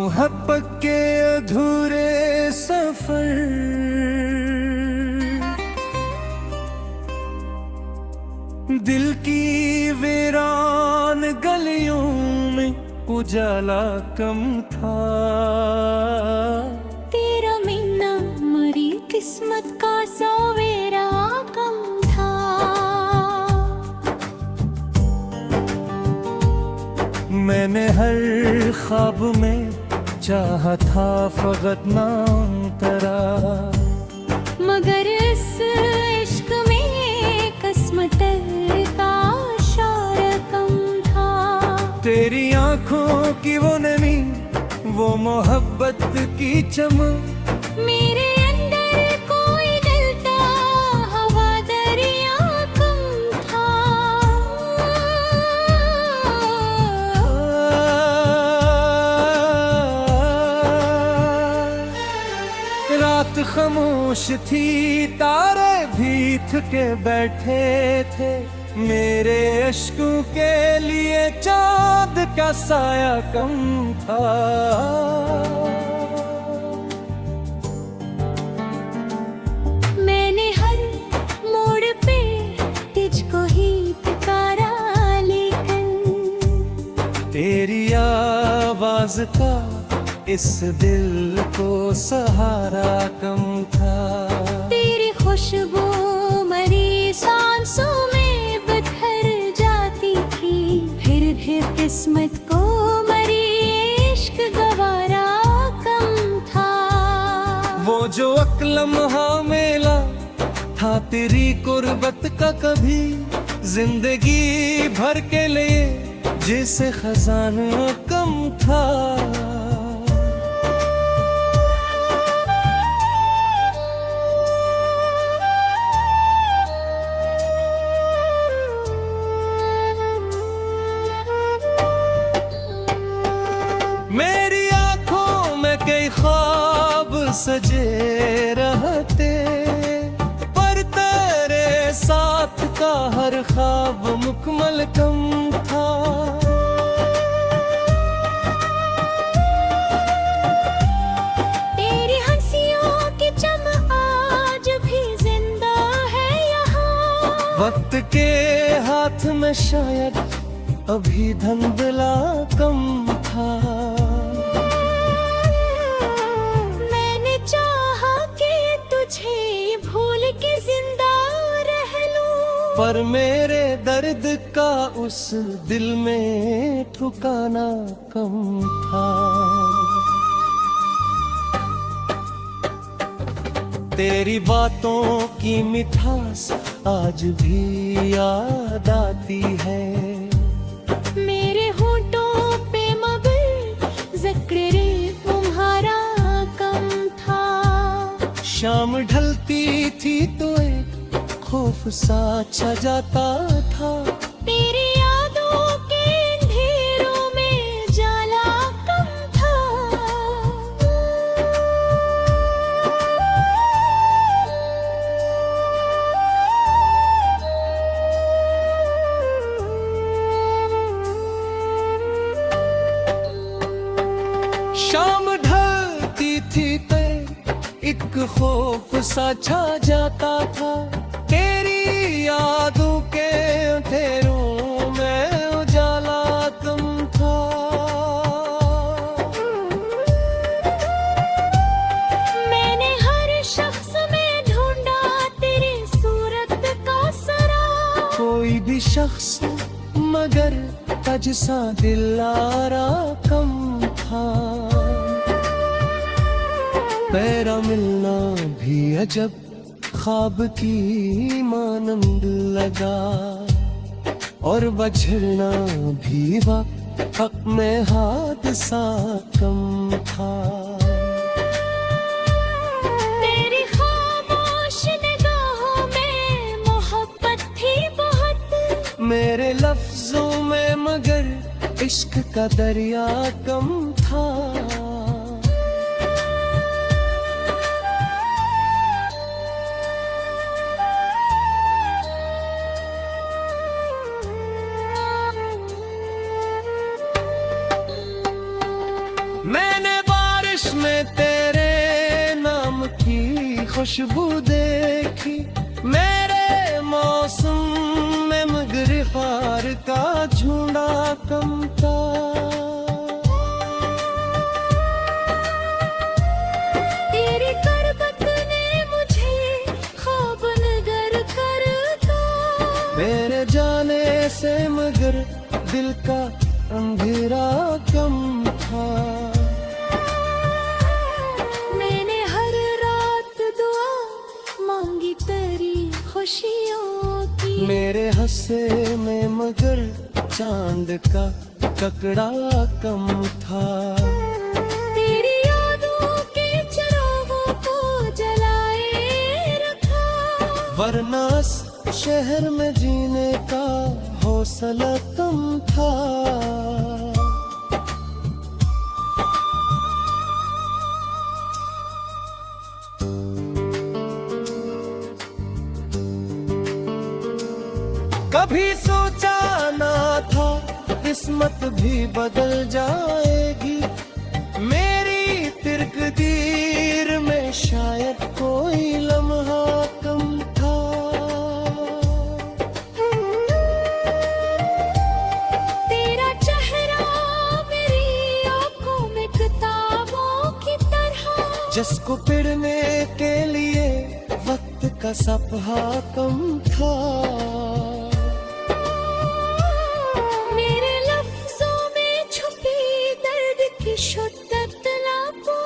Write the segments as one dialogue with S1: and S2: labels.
S1: मोहब्बत के अधूरे सफर, दिल की वीरान गलियों में उजाला कम था।
S2: तेरा मिलना मरी किस्मत का सवेरा कम था।
S1: मैंने हर ख्वाब में चाहा था फकत नाम तेरा,
S2: मगर इस इश्क में किस्मत का इशारा कम था।
S1: तेरी आंखों की वो नमी, वो मोहब्बत की चमक,
S2: मेरे अंदर कोई जलता हवा दरिया कम था।
S1: रात खामोश थी, तारे भी थके बैठे थे, मेरे अश्कों के लिए चाँद का साया कम था।
S2: मैंने हर मोड़ पे तुझको ही पुकारा, लेकिन
S1: तेरी आवाज का इस दिल को सहारा कम था।
S2: तेरी खुशबू मरी सांसों में बिखर जाती थी, फिर भी किस्मत को मरी इश्क गवारा कम था।
S1: वो जो लम्हा मेला था तेरी कुर्बत का, कभी जिंदगी भर के लिए जिसे खजाना कम था। मेरी आंखों में कई ख्वाब सजे रहते, पर तेरे साथ का हर ख्वाब मुकम्मल कम था।
S2: तेरी हंसियों की चमक आज भी जिंदा है यहाँ,
S1: वक्त के हाथ में शायद अभी धंधला कम था।
S2: मैंने चाहा कि तुझे भूल के जिंदा रह लूं,
S1: पर मेरे दर्द का उस दिल में ठिकाना कम था। तेरी बातों की मिठास आज भी याद आती है,
S2: मेरे होठों पे मगर जिक्र तुम्हारा कम था।
S1: शाम ढलती थी तो एक खौफ सा छा जाता था।
S2: तेरी यादों के अंधेरों में जाला कम था।
S1: शाम ढलती थी तो एक खौफ सा छा जाता था। तेरी यादों के अंधेरों में उजाला कम था।
S2: मैंने हर शख्स में ढूंढा तेरी सूरत का सरा,
S1: कोई भी शख्स मगर तजसा दिलारा कम था। तेरा मिलना भी अजब ख्वाब की मानंद लगा, और बछड़ना भी वक्त हक में हादसा कम था।
S2: तेरी खामोश निगाहों में मोहब्बत थी बहुत,
S1: मेरे लफ्जों में मगर इश्क का दरिया कम था। मैंने खुशबू देखी मेरे मौसम में, मगर हार का झुंडा कम था।
S2: तेरी करबत ने मुझे ख्वाब नगर कर दो,
S1: मेरे जाने से मगर दिल का अंधेरा कम था।
S2: मैंने हर रात दुआ मांगी तेरी खुशियों की,
S1: मेरे हंसे में मगर चांद का टुकड़ा कम था।
S2: तेरी यादों के चिरागों को जलाए रखा,
S1: वरना इस शहर में जीने का हौसला कम था। कभी सोचा ना था किस्मत भी बदल जाएगी, मेरी तिरकदीर में शायद कोई लम्हा कम था।
S2: तेरा चेहरा मेरी आंखों में किताबों की तरह,
S1: जिसको पढ़ने के लिए वक्त का सफहा कम था।
S2: मेरे लफ्जों में छुपी दर्द की शिद्दत ना पो,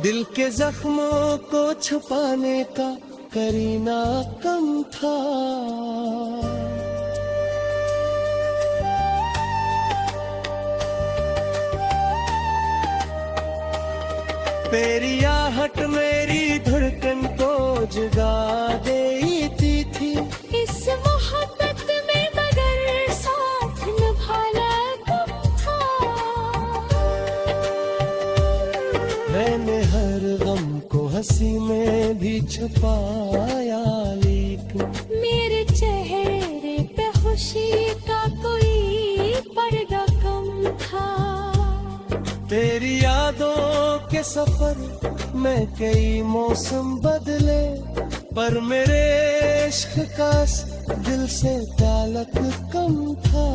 S1: दिल के जख्मों को छुपाने का करीना कम था। तेरी आहट मेरी धड़कन को जगा देती थी,
S2: इस मोहब्बत में मगर साथ निभाना कम था।
S1: मैंने हर गम को हंसी में भी छुपाया, लेकिन
S2: मेरे चेहरे पे खुशी का कोई पर्दा कम था।
S1: तेरी यादों के सफर में कई मौसम बदले, पर मेरे इश्क का दिल से ताल्लुक कम था।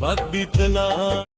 S1: वक्त बीतना